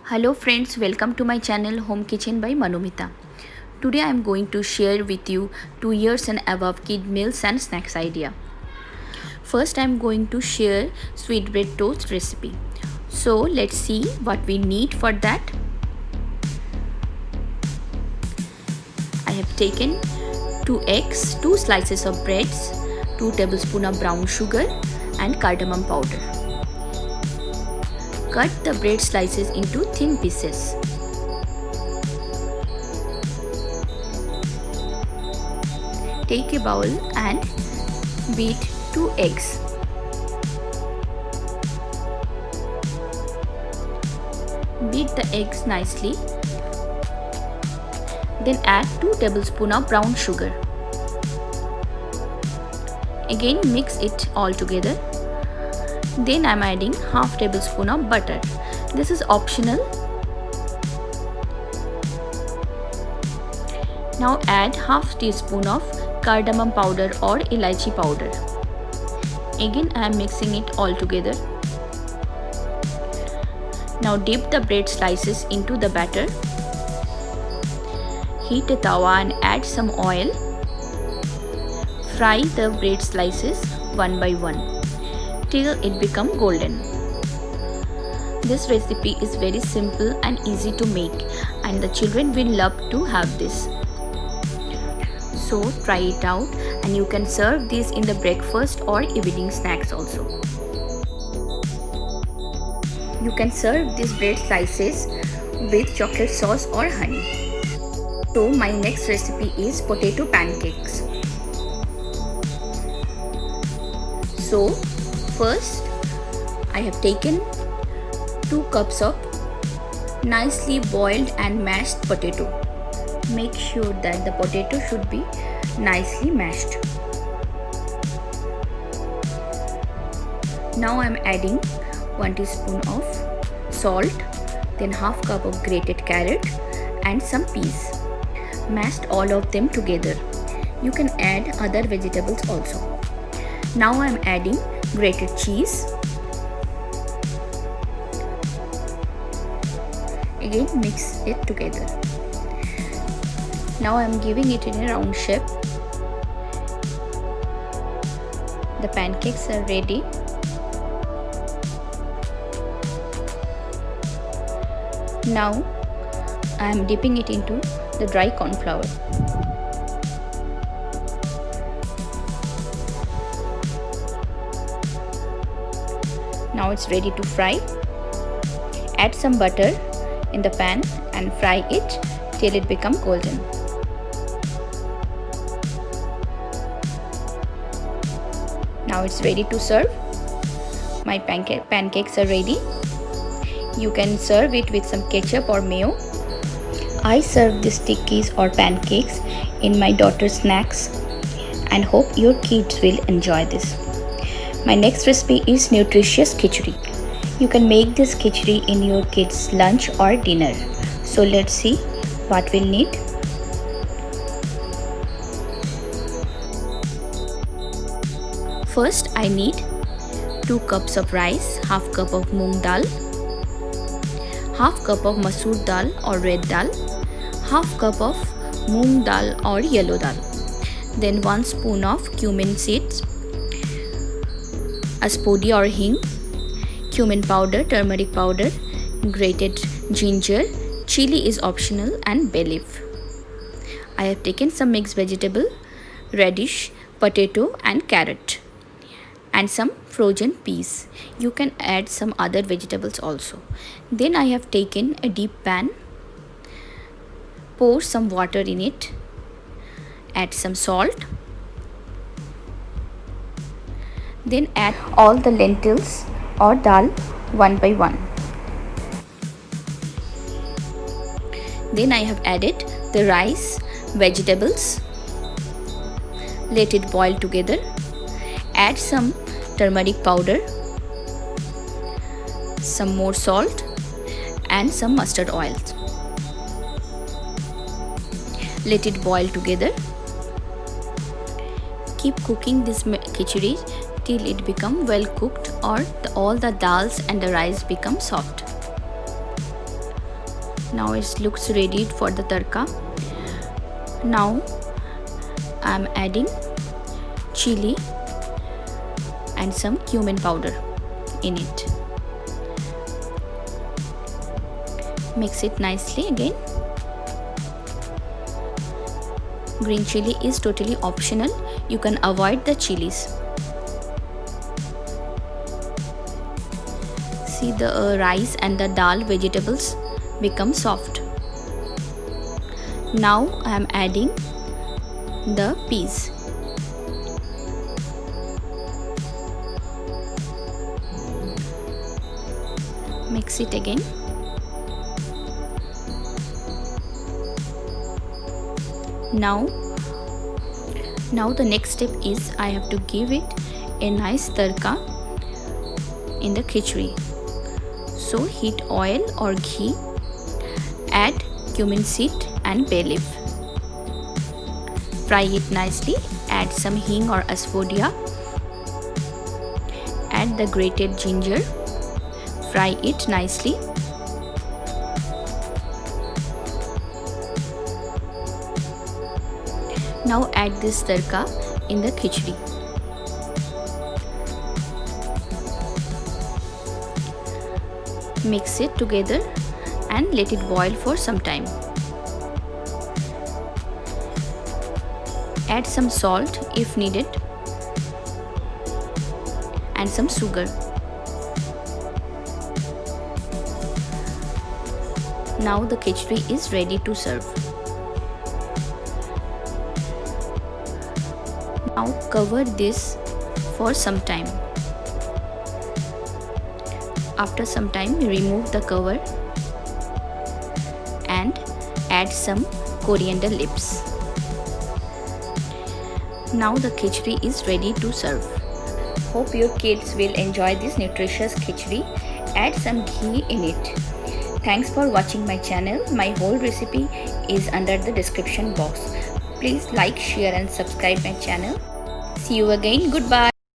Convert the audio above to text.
Hello friends, welcome to my channel Home Kitchen by Manumita. Today I am going to share with you 2 years and above kid meals and snacks idea. First I am going to share sweetbread toast recipe. So let's see what we need for that. I have taken 2 eggs, 2 slices of breads, 2 tablespoons of brown sugar and cardamom powder. Cut the bread slices into thin pieces. Take a bowl and beat 2 eggs. Beat the eggs nicely. Then add 2 tablespoons of brown sugar. Again mix it all together. Then I am adding half tablespoon of butter. This is optional. Now add half teaspoon of cardamom powder or elaichi powder. Again I am mixing it all together. Now dip the bread slices into the batter. Heat a tawa and add some oil. Fry the bread slices one by one till it become golden. This recipe is very simple and easy to make, and the children will love to have this. So try it out, and you can serve this in the breakfast or evening snacks also. You can serve these bread slices with chocolate sauce or honey. So my next recipe is potato pancakes. So first I have taken 2 cups of nicely boiled and mashed potato. Make sure that the potato should be nicely mashed. Now I am adding 1 teaspoon of salt, then half cup of grated carrot and some peas. Mashed all of them together. You can add other vegetables also. Now I am adding grated cheese. Again mix it together. Now I am giving it in a round shape. The pancakes are ready. Now I am dipping it into the dry corn flour. Now it's ready to fry. Add some butter in the pan and fry it till it becomes golden. Now it's ready to serve. My pancakes are ready. You can serve it with some ketchup or mayo. I serve these tikis or pancakes in my daughter's snacks and hope your kids will enjoy this. My next recipe is nutritious khichdi. You can make this khichdi in your kids' lunch or dinner. So let's see what we'll need. First I need 2 cups of rice, half cup of moong dal, half cup of masoor dal or red dal, half cup of moong dal or yellow dal, then 1 spoon of cumin seeds, aspodi or hing, cumin powder, turmeric powder, grated ginger, chili is optional, and bay leaf. I have taken some mixed vegetable, radish, potato and carrot, and some frozen peas. You can add some other vegetables also. Then I have taken a deep pan, pour some water in it, add some salt, then add all the lentils or dal one by one. Then I have added the rice, vegetables, let it boil together, add some turmeric powder, some more salt and some mustard oil. Let it boil together. Keep cooking this khichdi till it become well cooked or all the dals and the rice become soft. Now it looks ready for the tadka. Now I am adding chili and some cumin powder in it. Mix it nicely again. Green chili is totally optional. You can avoid the chilies. See, the rice and the dal vegetables become soft. Now I am adding the peas. Mix it again. Now the next step is I have to give it a nice tadka in the khichdi. So heat oil or ghee, add cumin seed and bay leaf. Fry it nicely, add some hing or asafoetida, add the grated ginger, fry it nicely. Now add this tadka in the khichdi. Mix it together and let it boil for some time. Add some salt if needed and some sugar. Now the khichdi is ready to serve. Now cover this for some time. After some time, remove the cover and add some coriander leaves. Now the khichdi is ready to serve. Hope your kids will enjoy this nutritious khichdi. Add some ghee in it. Thanks for watching my channel. My whole recipe is under the description box. Please like, share and subscribe my channel. See you again. Goodbye.